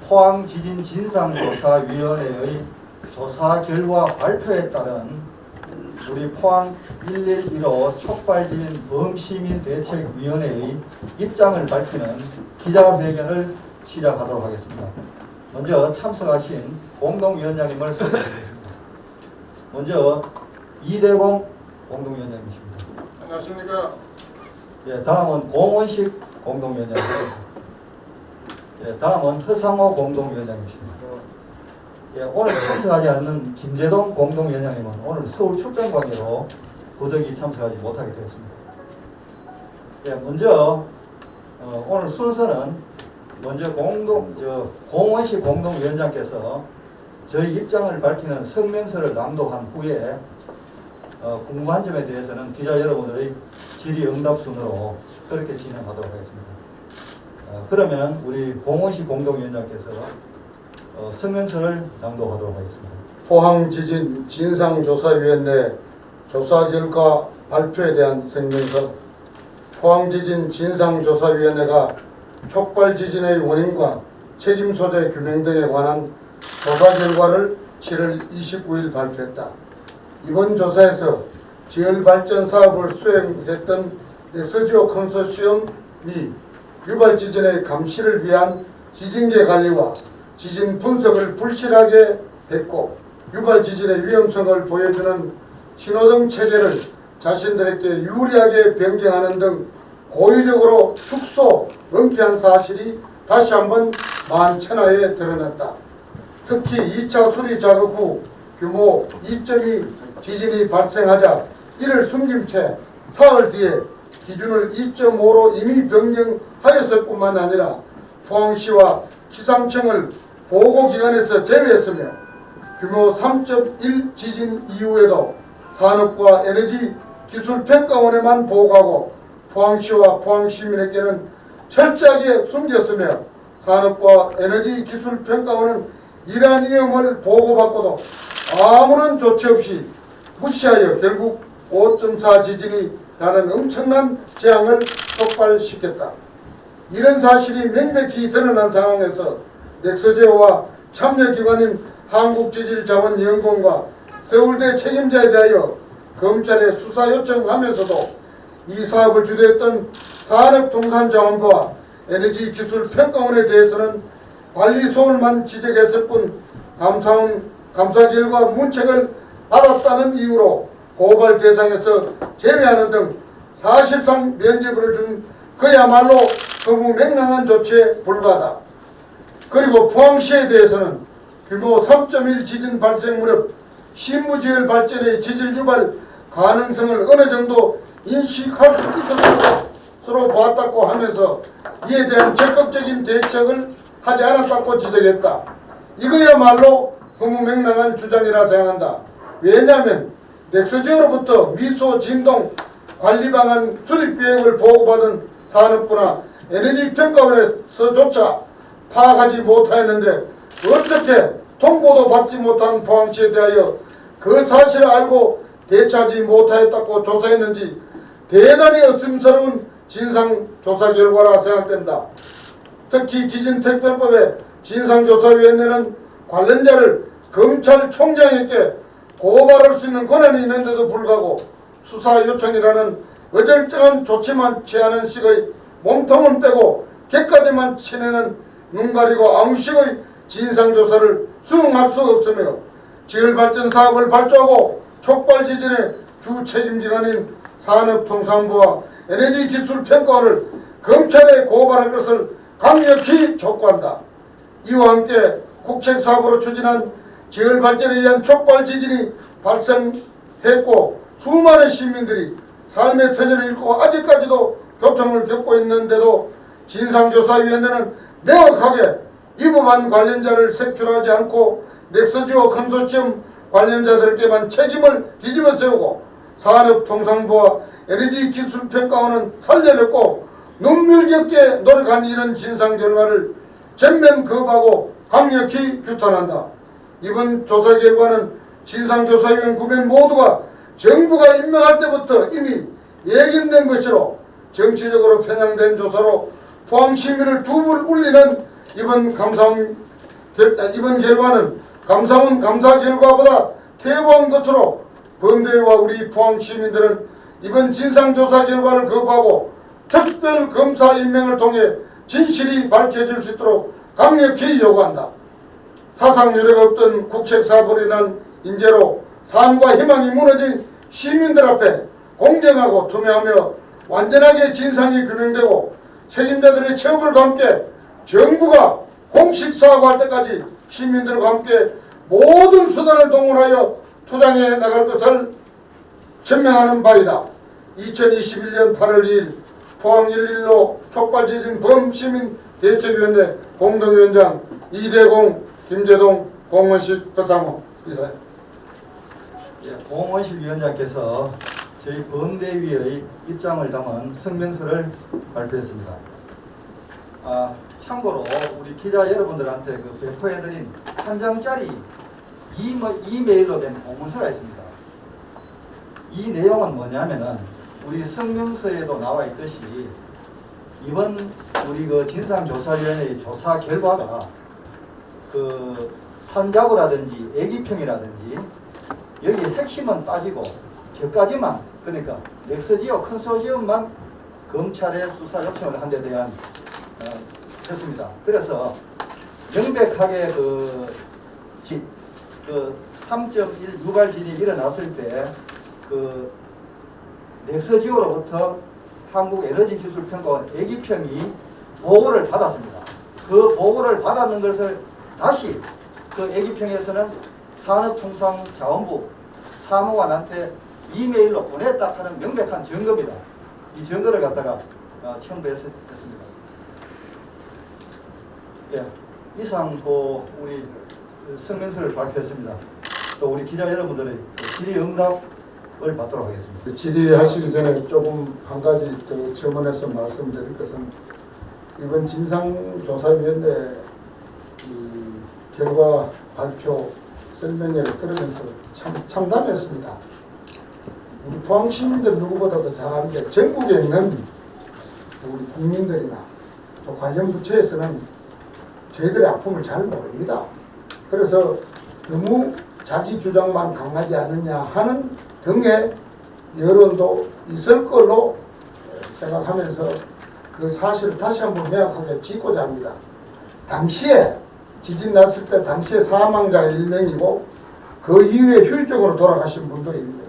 포항지진진상조사위원회의 조사 결과 발표에 따른 우리 포항 111호 촉발지진 범시민대책위원회의 입장을 밝히는 기자회견을 시작하도록 하겠습니다. 먼저 참석하신 공동위원장님을 소개드리겠습니다. 먼저 이대공 공동위원장님이십니다. 안녕하십니까. 예, 다음은 공원식 공동위원장입니다. 예, 다음은 허상호 공동위원장님이십니다. 예, 오늘 참석하지 않는 김재동 공동위원장님은 오늘 서울 출장 관계로 부득이 참석하지 못하게 되었습니다. 예, 먼저 오늘 순서는 먼저 공원식 공동위원장께서 저희 입장을 밝히는 성명서를 낭독한 후에 궁금한 점에 대해서는 기자 여러분들의 질의응답 순으로 그렇게 진행하도록 하겠습니다. 그러면 우리 공원식 공동위원장께서 성명서를 낭독하도록 하겠습니다. 포항지진 진상조사위원회 조사 결과 발표에 대한 성명서. 포항지진 진상조사위원회가 촉발지진의 원인과 책임 소재 규명 등에 관한 조사 결과를 7월 29일 발표했다. 이번 조사에서 지열발전 사업을 수행했던 넥스지오 컨소시엄이 유발지진의 감시를 위한 지진계 관리와 지진 분석을 불실하게 했고 유발지진의 위험성을 보여주는 신호등 체계를 자신들에게 유리하게 변경하는 등 고의적으로 축소, 은폐한 사실이 다시 한번 만천하에 드러났다. 특히 2차 수리 작업 후 규모 2.2 지진이 발생하자 이를 숨긴 채 사흘 뒤에 기준을 2.5로 이미 변경하였을 뿐만 아니라 포항시와 기상청을 보고기관에서 제외했으며 규모 3.1 지진 이후에도 산업과 에너지 기술평가원에만 보고하고 포항시와 포항시민에게는 철저하게 숨겼으며 산업과 에너지 기술평가원은 이러한 위험을 보고받고도 아무런 조치 없이 무시하여 결국 5.4 지진이 라는 엄청난 재앙을 촉발시켰다. 이런 사실이 명백히 드러난 상황에서 넥스제오와 참여기관인 한국지질자원연구원과 서울대 책임자에 대하여 검찰에 수사 요청하면서도 이 사업을 주도했던 산업통상자원부와 에너지기술평가원에 대해서는 관리 소홀만 지적했을 뿐 감사 결과 문책을 받았다는 이유로 고발 대상에서 제외하는 등 사실상 면죄부를 준 그야말로 허무맹랑한 조치에 불과하다. 그리고 포항시에 대해서는 규모 3.1 지진 발생 무렵 신무지열 발전의 지질 유발 가능성을 어느 정도 인식할 수 있었을 것으로 보았다고 하면서 이에 대한 적극적인 대책을 하지 않았다고 지적했다. 이거야말로 허무맹랑한 주장이라 생각한다. 왜냐하면 넥스지오로부터 미소 진동 관리방안 수립 계획을 보고받은 산업부나 에너지평가원에서조차 파악하지 못하였는데 어떻게 통보도 받지 못한 포항시에 대하여 그 사실을 알고 대처하지 못하였다고 조사했는지 대단히 의심스러운 진상조사 결과라 생각된다. 특히 지진특별법의 진상조사위원회는 관련자를 검찰총장에게 고발할 수 있는 권한이 있는데도 불구하고 수사 요청이라는 어절쩡한 조치만 취하는 식의 몸통은 빼고 객까지만 치내는 눈 가리고 아무식의 진상조사를 수용할 수 없으며 지열발전 사업을 발주하고 촉발지진의 주 책임기관인 산업통상부와 에너지기술평가원을 검찰에 고발할 것을 강력히 촉구한다. 이와 함께 국책사업으로 추진한 지열발전에 의한 촉발지진이 발생했고 수많은 시민들이 삶의 터전을 잃고 아직까지도 고통을 겪고 있는데도 진상조사위원회는 명확하게 이 법안 관련자를 색출하지 않고 넥스지오 컨소시엄 관련자들에게만 책임을 뒤집어 세우고 산업통상부와 에너지기술평가원은 살려냈고 눈물겹게 노력한 이런 진상 결과를 전면 거부하고 강력히 규탄한다. 이번 조사 결과는 진상조사위원 9명 모두가 정부가 임명할 때부터 이미 예견된 것으로 정치적으로 편향된 조사로 포항시민을 두불 울리는 이번 이번 결과는 감사원 감사 결과보다 퇴보한 것으로 범대위와 우리 포항 시민들은 이번 진상조사 결과를 거부하고 특별검사 임명을 통해 진실이 밝혀질 수 있도록 강력히 요구한다. 사상 유례가 없던 국책사고로 인한 인재로 삶과 희망이 무너진 시민들 앞에 공정하고 투명하며 완전하게 진상이 규명되고 책임자들의 처벌과 함께 정부가 공식 사과할 때까지 시민들과 함께 모든 수단을 동원하여 투쟁해 나갈 것을 전명하는 바이다. 2021년 8월 2일 포항 1.15 촉발지진 범시민대책위원회 공동위원장 이대공, 김재동, 공원식, 허상호 이사님. 예, 공원식 위원장께서 저희 범대위의 입장을 담은 성명서를 발표했습니다. 참고로 우리 기자 여러분들한테 배포해드린 한 장짜리 이메일로 된 공문서가 있습니다. 이 내용은 뭐냐면은 우리 성명서에도 나와 있듯이 이번 우리 진상조사위원회의 조사 결과가 산자부라든지 애기평이라든지 여기 핵심은 빠지고 격까지만, 그러니까 넥스지오 컨소지엄만 검찰에 수사 요청을 한 데 대한 했습니다. 그래서 명백하게 3.1 유발진이 일어났을 때 넥스지오로부터 한국에너지기술평가원 애기평이 보고를 받았습니다. 그 보고를 받았는 것을 다시 애기평에서는 산업통상자원부 사무관한테 이메일로 보냈다 하는 명백한 증거입니다. 이 증거를 갖다가 첨부했습니다. 예, 이상 우리 성명서를 발표했습니다. 또 우리 기자 여러분들의 질의응답을 받도록 하겠습니다. 질의하시기 전에 조금 한 가지 첨언해서 말씀드릴 것은 이번 진상조사위원회 결과 발표 설명회를 들으면서 참 참담했습니다. 우리 포항 시민들 누구보다도 잘 아는데 전국에 있는 우리 국민들이나 또 관련 부처에서는 저희들의 아픔을 잘 모릅니다. 그래서 너무 자기 주장만 강하지 않느냐 하는 등의 여론도 있을 걸로 생각하면서 그 사실을 다시 한번 명확하게 짚고자 합니다. 당시에 지진 났을 때 당시에 사망자가 1명이고 그 이후에 휴일적으로 돌아가신 분도 1명입니다.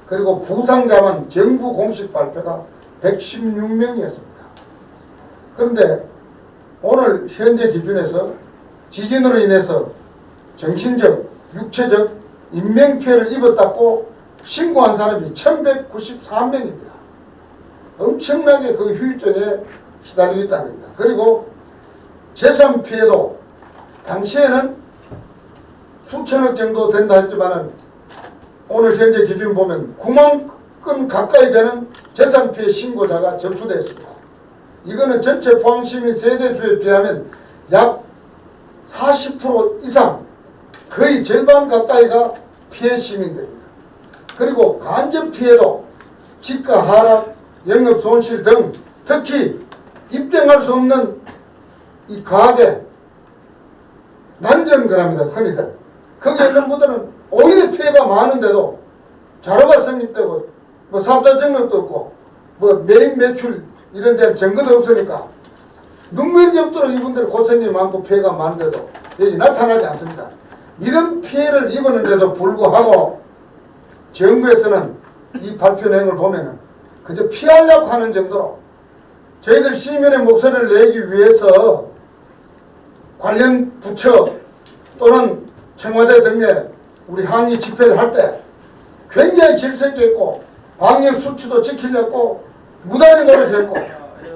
그리고 부상자만 정부 공식 발표가 116명이었습니다. 그런데 오늘 현재 기준에서 지진으로 인해서 정신적, 육체적 인명피해를 입었다고 신고한 사람이 1194명입니다. 엄청나게 그 후유증에 시달리고 있다는 겁니다. 그리고 재산 피해도 당시에는 수천억 정도 된다 했지만은 오늘 현재 기준 보면 9만 건 가까이 되는 재산 피해 신고자가 접수됐습니다. 이거는 전체 포항시민 세대수에 비하면 약 40% 이상, 거의 절반 가까이가 피해 시민들입니다. 그리고 간접 피해도 집가 하락, 영업 손실 등 특히 입증할 수 없는 이 가계 난전거랍니다. 흔히들 거기에 있는 분들은 오히려 피해가 많은데도 자료가 성립되고 사업자 등록도 없고 매입 매출 이런 데 증거도 없으니까 눈물이 없도록 이분들의 고생이 많고 피해가 많은데도 여기 나타나지 않습니다. 이런 피해를 입었는데도 불구하고 정부에서는 이 발표 내용을 보면은 그저 피하려고 하는 정도로 저희들 시민의 목소리를 내기 위해서 관련 부처 또는 청와대 등에 우리 항의 집회를 할 때 굉장히 질서있게 했고 방역 수치도 지키려고 무단히 노력했고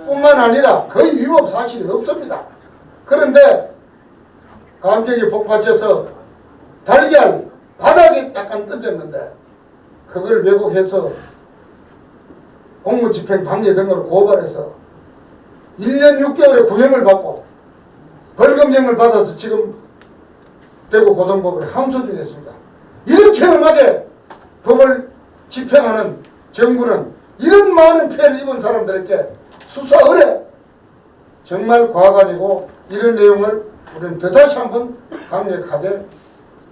뿐만 아니라 거의 위법 사실이 없습니다. 그런데 감격이 폭발해서 달걀 바닥에 약간 던졌는데 그걸 왜곡해서 공무집행 방해 등으로 고발해서 1년 6개월의 구형을 받고 벌금형을 받아서 지금 대구 고등법원에 항소 중에 있습니다. 이렇게 험하게 법을 집행하는 정부는 이런 많은 피해를 입은 사람들에게 수사 의뢰 정말 과학아니고 이런 내용을 우리는 다시 한번 강력하게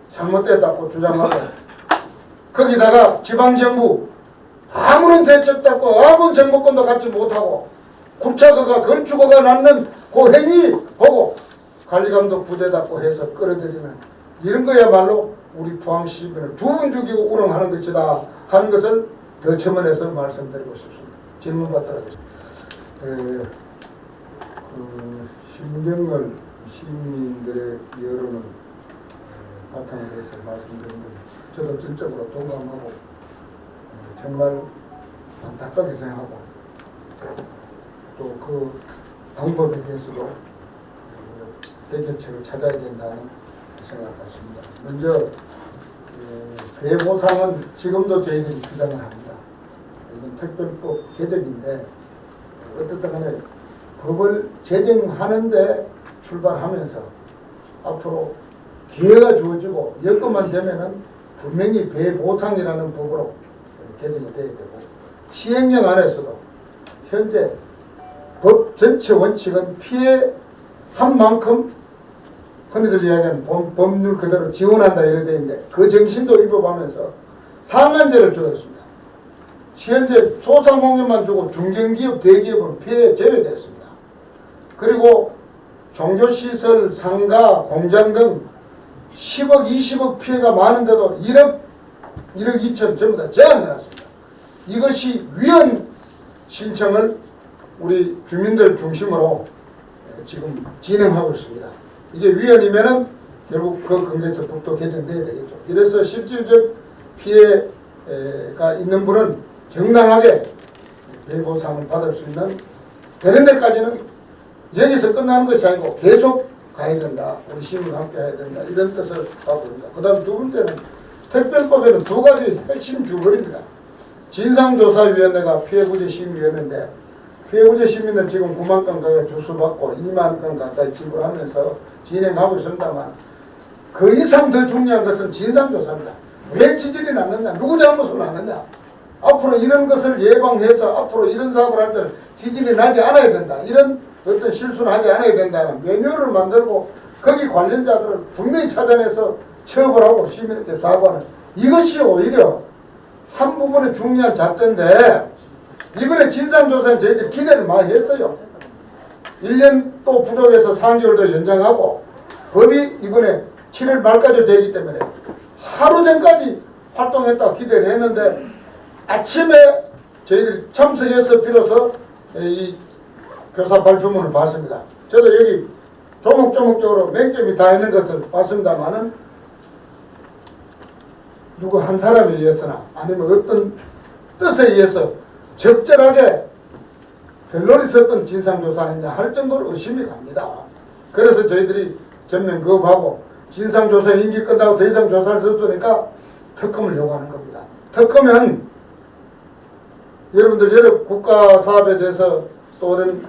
잘못됐다고 주장하고 거기다가 지방정부 아무런 대책도 없고 아무런 정보권도 갖지 못하고 국차거가 건축허가 낳는 그 행위 보고 관리감독 부대답고 해서 끌어들이는 이런 거야말로 우리 포항 시민을 두 번 죽이고 우롱하는 것이다 하는 것을 더 첨언해서 말씀드리고 싶습니다. 질문 받도록 하겠습니다. 심정을 시민들의 여론을 바탕으로 해서 말씀드리면 저도 전적으로 동감하고 정말 안타깝게 생각하고 또 그 방법에 대해서도 해결책을 찾아야 된다는 생각을 같습니다. 먼저 배 보상은 지금도 저희들이 주장을 합니다. 이건 특별법 개정인데 어떻든 간에 법을 제정하는데 출발하면서 앞으로 기회가 주어지고 여건만 되면은 분명히 배 보상이라는 법으로 개정이 돼야 되고 시행령 안에서도 현재 법 전체 원칙은 피해한 만큼 흔히들 이야기하는 법률 그대로 지원한다 이래 되어 있는데 그 정신도 위법하면서 상한제를 주었습니다. 현재 소상공인만 주고 중견기업, 대기업은 피해 제외됐습니다. 그리고 종교시설, 상가, 공장 등 10억, 20억 피해가 많은데도 1억 2천 전부 다 제한해놨습니다. 이것이 위헌 신청을 우리 주민들 중심으로 지금 진행하고 있습니다. 이게 위헌이면은 결국 그 근거에서 법도 개정돼야 되겠죠. 이래서 실질적 피해가 있는 분은 정당하게 배보상을 받을 수 있는 되는 데까지는 여기서 끝나는 것이 아니고 계속 가야 된다. 우리 시민과 함께 해야 된다. 이런 뜻을 갖고 있습니다. 그 다음 두 번째는 특별법에는 두 가지 핵심 줄거리입니다. 진상조사위원회가 피해구제심의위원회인데 피해구제심의는 지금 9만 건 가까이 주수받고 2만 건 가까이 지불하면서 진행하고 있습니다만 그 이상 더 중요한 것은 진상조사입니다. 왜 지진이 났느냐? 누구 잘못을 났느냐? 앞으로 이런 것을 예방해서 앞으로 이런 사업을 할 때는 지진이 나지 않아야 된다. 이런 어떤 실수를 하지 않아야 된다는 매뉴얼을 만들고 거기 관련자들을 분명히 찾아내서 처벌하고 시민에게 사과하는 이것이 오히려 한 부분의 중요한 잣대인데 이번에 진상조사는 저희들이 기대를 많이 했어요. 1년 또 부족해서 3개월 더 연장하고 법이 이번에 7월 말까지 되기 때문에 하루 전까지 활동했다고 기대를 했는데 아침에 저희들이 참석해서 비로소 이 교사 발표문을 봤습니다. 저도 여기 조목조목적으로 맹점이 다 있는 것을 봤습니다만은 누구 한 사람에 의해서나 아니면 어떤 뜻에 의해서 적절하게 결론이 섰던 진상조사 아니냐 할 정도로 의심이 갑니다. 그래서 저희들이 전면 거부하고 진상조사 임기 끝나고 더 이상 조사를 섰으니까 특검을 요구하는 겁니다. 특검은 여러분들 여러 국가사업에 대해서 또 오랜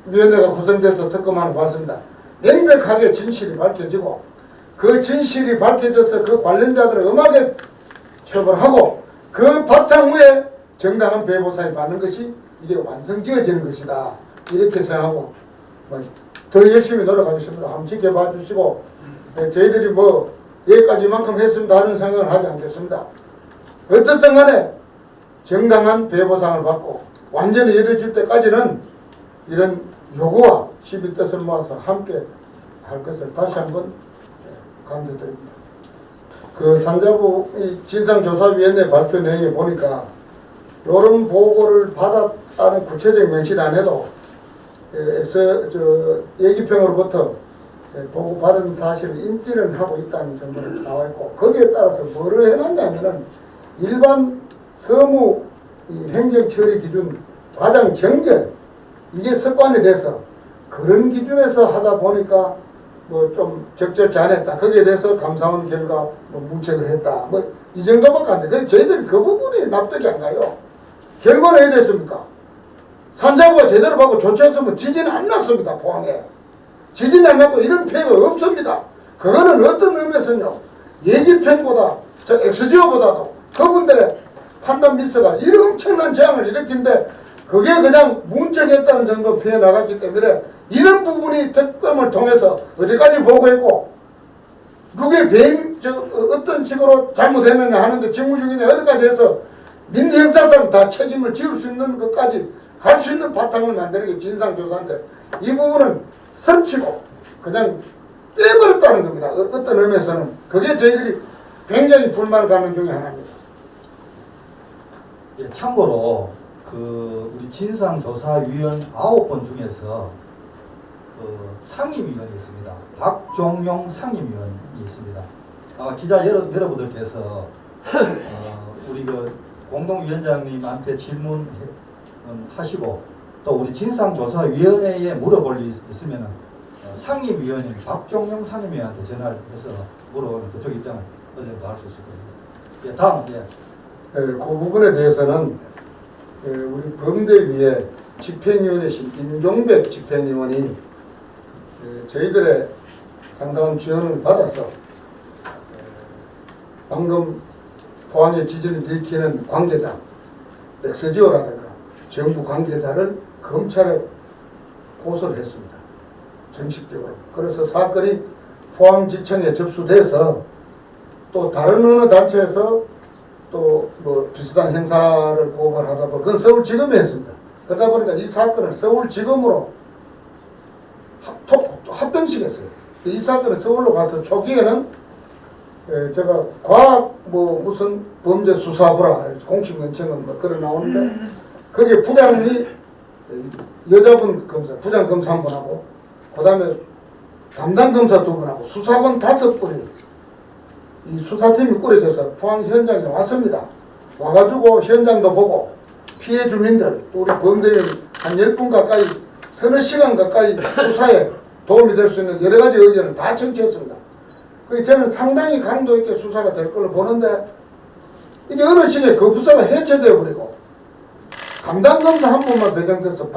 위원회가 구성돼서 특검하는 거 봤습니다. 명백하게 진실이 밝혀지고 그 진실이 밝혀져서 그 관련자들을 엄하게 처벌하고 그 바탕 위에 정당한 배보상이 받는 것이 이게 완성지어지는 것이다. 이렇게 생각하고 더 열심히 노력하겠습니다. 한번 지켜봐 주시고 저희들이 뭐 여기까지만큼 했습니다 하는 생각은 하지 않겠습니다. 어떻든 간에 정당한 배보상을 받고 완전히 이루어질 때까지는 이런 요구와 시민 뜻을 모아서 함께 할 것을 다시 한번 강조드립니다. 그 산자부 진상조사위원회 발표 내용에 보니까 이런 보고를 받았다는 구체적인 명시는 안 해도 예기평으로부터 보고받은 사실을 인지는 하고 있다는 정도로 나와 있고 거기에 따라서 뭐를 해놨냐면은 일반 서무 행정처리 기준 과장 정결 이게 습관이 돼서 그런 기준에서 하다 보니까 뭐 좀 적절치 않았다. 거기에 대해서 감사원 결과 뭐 문책을 했다. 뭐 이 정도밖에 안 돼. 저희들이 그 부분이 납득이 안 가요. 결과는 왜 됐습니까? 산자부가 제대로 받고 조치했으면 지진이 안 났습니다. 포항에. 지진이 안 났고 이런 피해가 없습니다. 그거는 어떤 의미에서는요. 예기평보다 저 엑스지오보다도 그분들의 판단 미스가 이런 엄청난 재앙을 일으킨데 그게 그냥 문책했다는 정도 피해 나갔기 때문에 이런 부분이 특검을 통해서 어디까지 보고 있고 누구의 어떤 식으로 잘못했느냐 하는데 직무중이냐 어디까지 해서 민형사상 다 책임을 지을 수 있는 것까지 갈 수 있는 바탕을 만드는 게 진상조사인데 이 부분은 선치고 그냥 빼버렸다는 겁니다. 어떤 의미에서는 그게 저희들이 굉장히 불만을 가는 중에 하나입니다. 예, 참고로 우리 진상조사위원 9분 중에서 상임위원이 있습니다. 박종용 상임위원이 있습니다. 아마 기자 여러분들께서 우리 공동위원장님한테 질문하시고 또 우리 진상조사위원회에 물어볼 일이 있으면 상임위원인 박종용 상임위원한테 전화를 해서 물어보면 그쪽 입장을 어느 정도 알 수 있을 겁니다. 예, 다음. 예. 그 부분에 대해서는 우리 범대위의 집행위원이신 임종백 집행위원이 저희들의 상당한 지원을 받아서 방금 포항의 지진을 일으키는 관계자 맥세지오라든가 정부 관계자를 검찰에 고소를 했습니다. 정식적으로. 그래서 사건이 포항지청에 접수돼서 또 다른 어느 단체에서 또 뭐 비슷한 행사를 고발하다 보니 그건 서울지검에 했습니다. 그러다 보니까 이 사건을 서울지검으로 합병시켰어요. 이 사건을 서울로 가서 초기에는 제가 과학 무슨 범죄 수사부라 공식 명칭은 뭐 그래 나오는데 거기에 부장이 여자분 검사, 부장 검사 한 분하고 그 다음에 담당 검사 두 분하고 수사관 5분이 이 수사팀이 꾸려져서 포항 현장에 왔습니다. 와가지고 현장도 보고 피해 주민들 또 우리 범죄인 한 10분 가까이 서너 시간 가까이 수사에 도움이 될 수 있는 여러 가지 의견을 다 청취했습니다. 그래서 저는 상당히 강도 있게 수사가 될 걸로 보는데 이제 어느 시기에 그 부서가 해체되어 버리고 담당검사 한 분만 배정돼서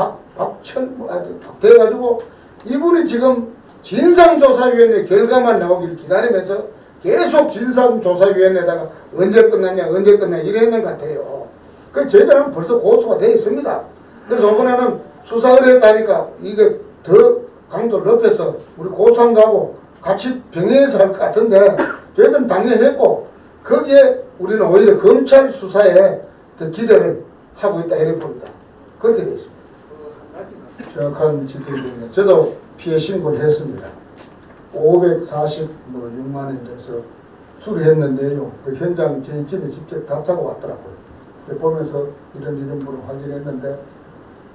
돼가지고 이분이 지금 진상조사위원회 결과만 나오기를 기다리면서 계속 진상조사위원회에다가 언제 끝났냐 이랬는 것 같아요. 그 저희들은 벌써 고소가 되어 있습니다. 그래서 이번에는 수사 의뢰했다니까 이게 더 강도를 높여서 우리 고소한 거하고 같이 병행해서 할 것 같은데 저희들은 당연했고 거기에 우리는 오히려 검찰 수사에 더 기대를 하고 있다 이렇게 봅니다. 그렇게 되어 있습니다. 정확한 지표입니다. 저도 피해 신고를 했습니다. 546만 원 돼서 수리했는데요. 그 현장 저희 집에 직접 답사가 왔더라고요. 보면서 이런 분을 확인했는데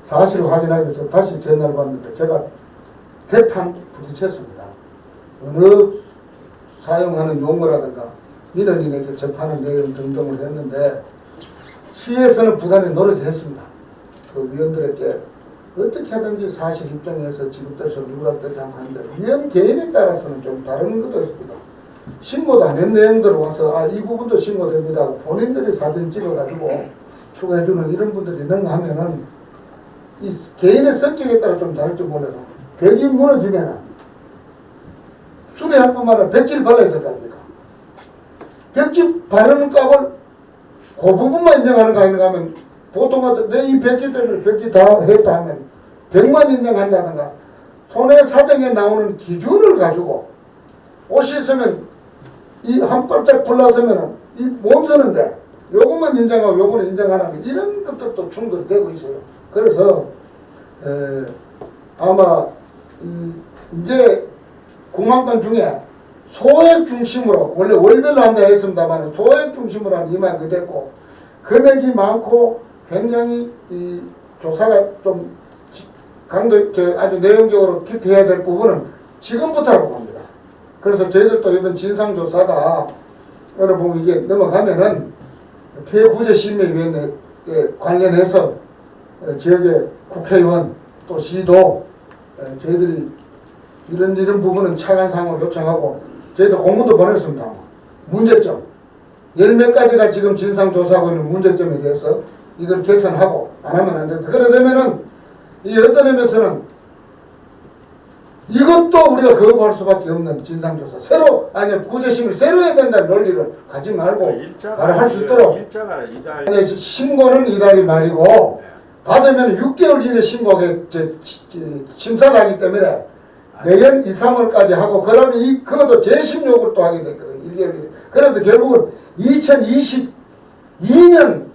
사실 확인하기 위해서 다시 전화를 받는데 제가 대판 부딪혔습니다. 어느 사용하는 용어라든가 민원인에게 접하는 내용 등등을 했는데 시에서는 부단히 노력했습니다. 그 위원들에게 어떻게 하든지 사실 입장에서 지급돼서 누락되지 않고 하는데 위원 개인에 따라서는 좀 다른 것도 있습니다. 신고도 안 한 내용들 와서 이 부분도 신고됩니다 하고 본인들이 사진 찍어가지고 추가해주는 이런 분들이 있는가 하면은 이 개인의 성격에 따라 좀 다를지 몰라도 벽이 무너지면은 수리할 뿐만 아니라 벽지를 발라야 될 거 아닙니까? 벽지 바르는 값을 그 부분만 인정하는 거 아닌가 하면 보통 내 이 벽지 때문에 벽지 다 했다 하면 100만 인정한다든가 손해사정에 나오는 기준을 가지고 옷이 있으면 이 한 발짝 불나서면은 이 못 쓰는데 요것만 인정하고 요거는 인정하라는 이런 것들도 충돌이 되고 있어요. 그래서 아마 이제 공항권 중에 소액 중심으로 원래 월별로 한다 했습니다만 소액 중심으로 한 이만큼 됐고 금액이 많고 굉장히 이 조사가 좀 강도 아주 내용적으로 깊이해야 될 부분은 지금부터라고 봅니다. 그래서 저희들도 이번 진상조사가 어느 부분 이게 넘어가면은 피해구제심의위원회에 관련해서 지역의 국회의원 또 시도 저희들이 이런 부분은 차관상으로 요청하고 저희도 공문도 보냈습니다. 문제점 10몇 가지가 지금 진상조사하고 있는 문제점에 대해서 이걸 개선하고 안 하면 안 된다. 그래 되면은 이 어떤 의미에서는 이것도 우리가 거부할 수밖에 없는 진상조사. 새로, 아니, 구제심을 새로 해야 된다는 논리를 가지 말고 바로 할 수 있도록. 일자가 이달. 아니, 신고는 이달이 말이고 받으면 6개월 이내 신고하게 심사를 하기 때문에 내년 2, 3월까지 하고 그다음에 그것도 재심 요구를 또 하게 되거든요. 1개월 이내. 그래도 결국은 2022년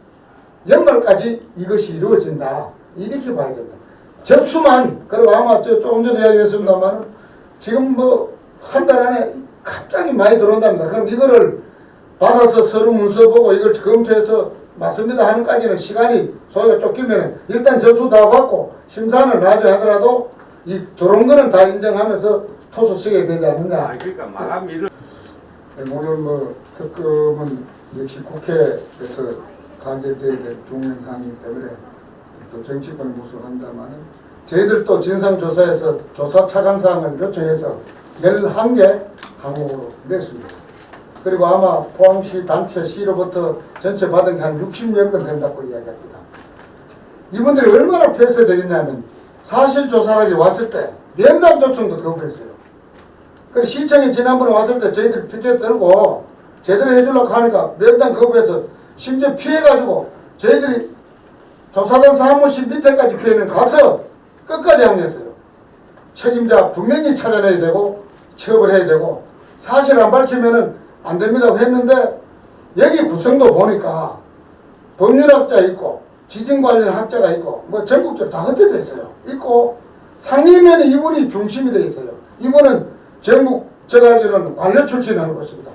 연말까지 이것이 이루어진다. 이렇게 봐야 됩니다. 접수만 그리고 아마 조금 전에 이야기했습니다만 지금 뭐 한 달 안에 갑자기 많이 들어온답니다. 그럼 이거를 받아서 서류 문서 보고 이걸 검토해서 맞습니다 하는까지는 시간이 소요가 쫓기면 일단 접수 다 받고 심사는 나중에 하더라도 이 들어온 거는 다 인정하면서 토소시켜야 되지 않느냐. 그러니까 마감일을 물론 뭐 특검은 역시 국회에서 관계돼야 될 중요사항이기 때문에 또 정치권이 무술한다마는 저희들도 진상조사에서 조사 차관사항을 요청해서 11개 항목으로 냈습니다. 그리고 아마 포항시 단체 시로부터 전체 받은 게 한 60몇 건 된다고 이야기합니다. 이분들이 얼마나 폐쇄되겠냐면 사실조사하기 왔을 때 면담 요청도 거부했어요. 그래서 시청에 지난번에 왔을 때 저희들이 피켓 들고 제대로 해주려고 하니까 면담 거부해서 심지어 피해가지고 저희들이 조사단 사무실 밑에까지 피해는 가서 끝까지 항의했어요. 책임자 분명히 찾아내야 되고 처벌해야 되고 사실 안 밝히면은 안 됩니다고 했는데 여기 구성도 보니까 법률학자 있고 지진 관련 학자가 있고 뭐 전국적으로 다 흩어져 있어요. 있고 상임위원회 이분이 중심이 되어 있어요. 이분은 전국 제가 알기로는 관료 출신하는 것입니다.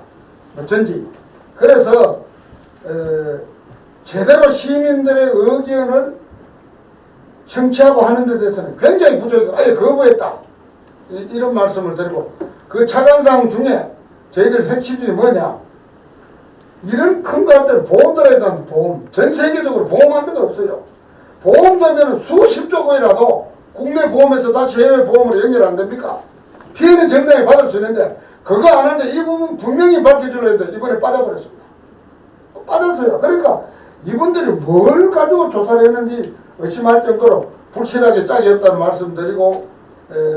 뭐 전직. 그래서 제대로 시민들의 의견을 청취하고 하는 데 대해서는 굉장히 부족하고 아예 거부했다. 이런 말씀을 드리고 그 차관사항 중에 저희들 핵심이 뭐냐. 이런 큰 것들 보험 들어야 되는 보험. 전 세계적으로 보험한 데가 없어요. 보험 되면 수십조 원이라도 국내 보험에서 다시 해외 보험으로 연결 안 됩니까? 피해는 정당히 받을 수 있는데 그거 안 하는데 이 부분 분명히 밝혀주려 했는데 이번에 빠져버렸습니다. 빠졌어요. 그러니까 이분들이 뭘 가지고 조사를 했는지 의심할 정도로 불신하게 짝이 없다는 말씀드리고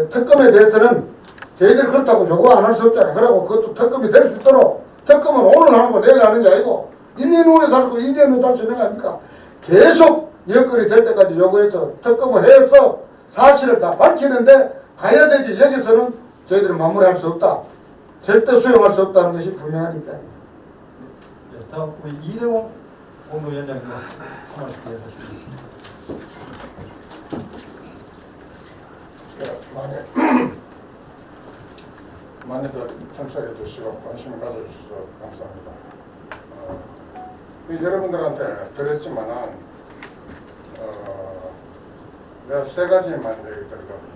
특검에 대해서는 저희들이 그렇다고 요구 안 할 수 없잖아요. 그러고 그것도 특검이 될 수 있도록 특검은 오늘 하는 거 내일 하는 게 아니고 1년 후에 살고 2년 후에 할 수 있는 거 아닙니까? 계속 여건이 될 때까지 요구해서 특검을 해서 사실을 다 밝히는데 가야 되지. 여기서는 저희들은 마무리할 수 없다. 절대 수용할 수 없다는 것이 분명하니까. 다음 우리 이대공 공무위원장님 한 말씀 해주시죠. 많이들 참석해 주시고 관심을 가져주셔서 감사합니다. 여러분들한테 드렸지만은 내가 세 가지만 얘기 드릴 겁니다.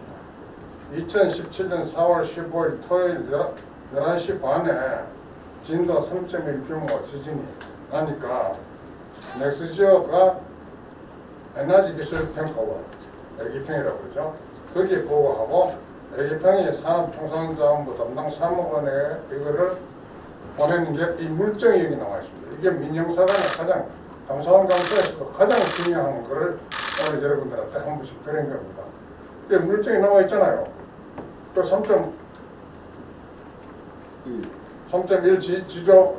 2017년 4월 15일 토요일 11시 반에 진도 3.1 규모 지진이 나니까 넥스지오가 에너지 기술 평가원 애기평이라고 그러죠. 거기에 보고하고 애기평이 산업통상자원부 담당 사무관에 이거를 보내는 게 이 물정이 여기 나와 있습니다. 이게 민영사관의 가장 감사원 감사에서도 가장 중요한 거를 오늘 여러분들한테 한 번씩 드린 겁니다. 이게 물정이 나와 있잖아요. 또 3.1 지조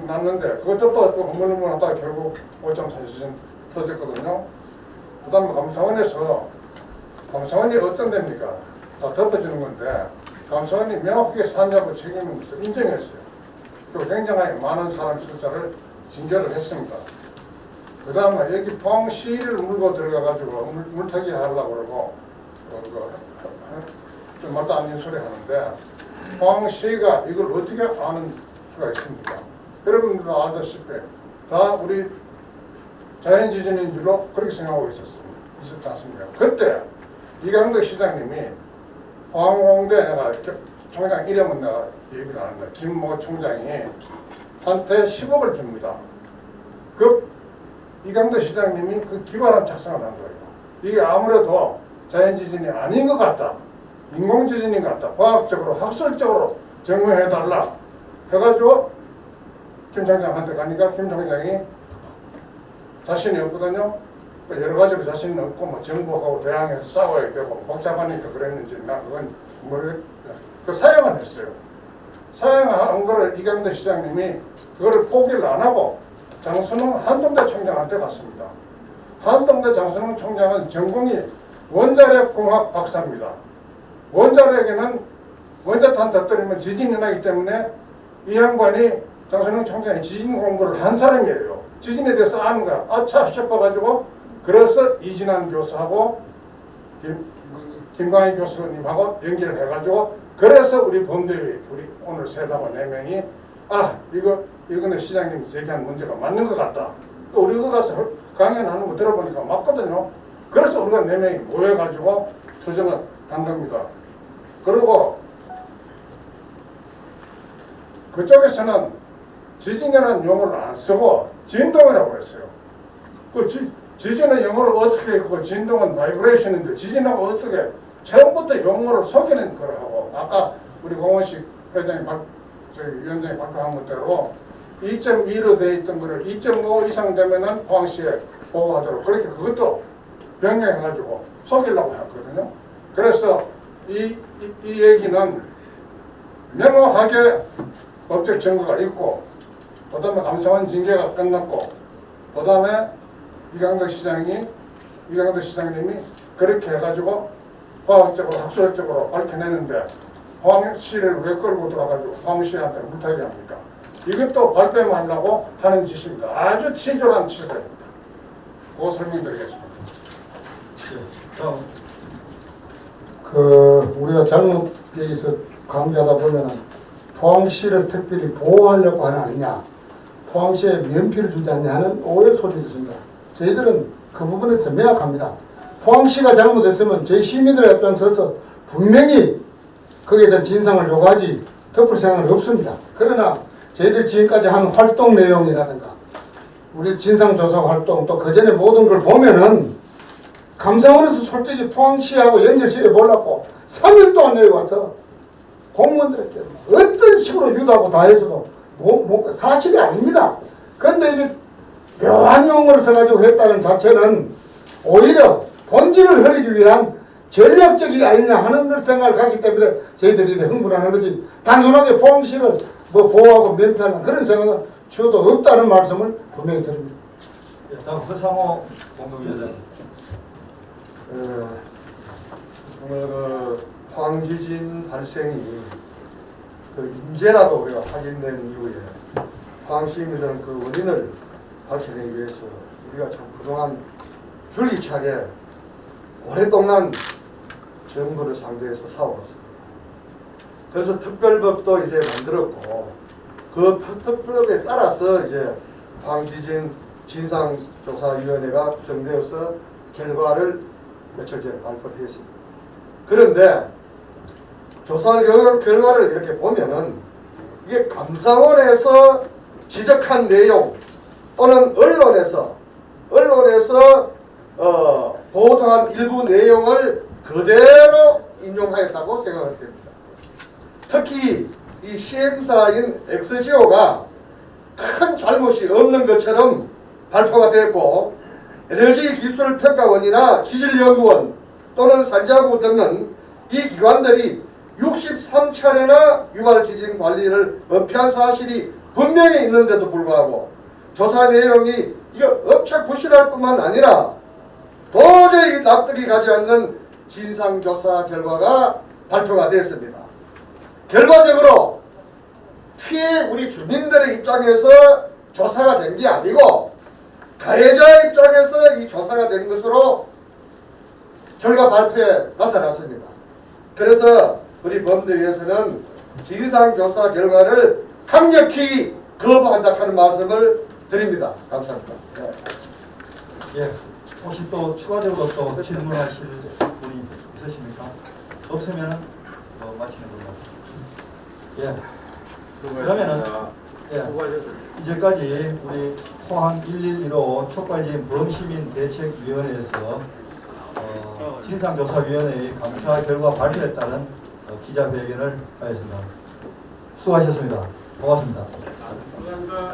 났는데 그것도 또 흐물흐물 하다가 결국 5.4지진 터졌거든요. 그 다음에 감사원이 어떤 데입니까? 다 덮어주는 건데 감사원이 명확하게 산자부 책임을 인정했어요. 그리고 굉장히 많은 사람 숫자를 징계를 했습니다. 그 다음에 여기 포항시를 물고 들어가가지고 물타기 하려고 그러고 좀 말도 안 되는 소리 하는데 포항시가 이걸 어떻게 아는 수가 있습니까? 여러분들도 알다시피 다 우리 자연지진인 줄로 그렇게 생각하고 있었지 않습니까? 그때 이강덕 시장님이 포항공대 내가 총장 이름은 내가 얘기를 안 합니다. 김모 총장이 한테 10억을 줍니다. 그 이강덕 시장님이 그 기반안 작성을 한 거예요. 이게 아무래도 자연지진이 아닌 것 같다. 인공지진인 것 같다. 과학적으로 학술적으로 증명해달라 해가지고 김 총장한테 가니까 김 총장이 자신이 없거든요. 여러 가지로 자신이 없고 뭐 정부하고 대항해서 싸워야 되고 복잡하니까 그랬는지 나 그건 모르겠. 그 사양을 했어요. 사양한 거를 이강덕 시장님이 그거를 포기를 안 하고 장순웅 한동대 총장한테 갔습니다. 한동대 장순영 총장은 전공이 원자력공학 박사입니다. 원자력에는 원자탄 터뜨리면 지진이 나기 때문에 이 양반이 장순영 총장이 지진 공부를 한 사람이에요. 지진에 대해서 아는 거야. 아차 싶어가지고 그래서 이진환 교수하고 김광희 교수님하고 연결을 해가지고 그래서 우리 본대위 우리 오늘 세당원 4명이 이거는 시장님이 제기한 문제가 맞는 것 같다. 또 우리 거 가서 강연하는 거 들어보니까 맞거든요. 그래서 우리가 4명이 모여가지고 투쟁을 한 겁니다. 그리고 그쪽에서는 지진이라는 용어를 안 쓰고 진동이라고 그랬어요. 그 지진은 영어로 어떻게 했고 진동은 바이브레이션인데 지진하고 어떻게 처음부터 용어를 속이는 걸 하고 아까 우리 공원식 회장이 위원장이 발표한 것대로 2.2로 되어 있던 거를 2.5 이상 되면은 포항시에 보호하도록 그렇게 그것도 변경해가지고 속이려고 했거든요. 그래서 이 얘기는 명확하게 법적 증거가 있고 그 다음에 감사원 징계가 끝났고 그 다음에 이강덕 시장님이 그렇게 해가지고 과학적으로 학술적으로 밝혀내는데 포항시를 왜 끌고 들어가지고 포항시한테 물타기 합니까? 이것도 발뺌하려고 하는 짓입니다. 아주 치졸한 치사입니다. 그거 설명드리겠습니다. 우리가 잘못 여기서 강조하다 보면은 포항시를 특별히 보호하려고 하는 아니냐, 포항시에 면피를 주지 않냐 하는 오해 소리를 있습니다. 저희들은 그 부분에서 명확합니다. 포항시가 잘못했으면 저희 시민들의 앞장서서 분명히 거기에 대한 진상을 요구하지 덮을 생각은 없습니다. 그러나 저희들 지금까지 한 활동 내용이라든가 우리 진상조사 활동 또 그전에 모든 걸 보면은 감사원에서 솔직히 포항시하고 연결시켜 보려고 3일 동안 여기 와서 공무원들에게 어떤 식으로 유도하고 다 해서도 사실이 아닙니다. 그런데 이게 묘한 용어를 써가지고 했다는 자체는 오히려 본질을 흐리기 위한 전략적이 아니냐 하는 걸 생각을 하기 때문에 저희들이 흥분하는 거지 단순하게 포항시를 보호하고 면피하는 그런 생각은 저도 없다는 말씀을 분명히 드립니다. 다음 허상호 공동위원장. 오늘 포항 지진 발생이 인재라도 우리가 확인된 이후에 포항 시민들은 그 원인을 밝혀내기 위해서 우리가 참 그동안 줄기차게 오랫동안 정부를 상대해서 싸워왔습니다. 그래서 특별법도 이제 만들었고 그 특별법에 따라서 이제 포항 지진 진상조사위원회가 구성되어서 결과를 며칠 전에 발표를 했습니다. 그런데 조사 결과를 이렇게 보면은 이게 감사원에서 지적한 내용 또는 언론에서 보도한 일부 내용을 그대로 인용하였다고 생각을 됩니다. 특히 이 시행사인 엑스지오가 큰 잘못이 없는 것처럼 발표가 됐고 에너지기술평가원이나 지질연구원 또는 산자부 등은 이 기관들이 63차례나 유발지진 관리를 은폐한 사실이 분명히 있는데도 불구하고 조사 내용이 이거 엄청 부실할 뿐만 아니라 도저히 납득이 가지 않는 진상조사 결과가 발표가 되었습니다. 결과적으로 피해 우리 주민들의 입장에서 조사가 된 게 아니고 가해자 입장에서 이 조사가 된 것으로 결과 발표에 나타났습니다. 그래서 우리 범죄위에서는 진상조사 결과를 강력히 거부한다 하는 말씀을 드립니다. 감사합니다. 네. 예, 혹시 또 추가적으로 또 질문하실 분이 있으십니까? 없으면은 마치는 걸로. 예. 그러면은 이제까지 우리 포항 111호 촉발지진 범시민대책위원회에서 진상조사위원회의 감사 결과 발표에 따른 기자회견을 하였습니다. 수고하셨습니다. 고맙습니다. 감사합니다.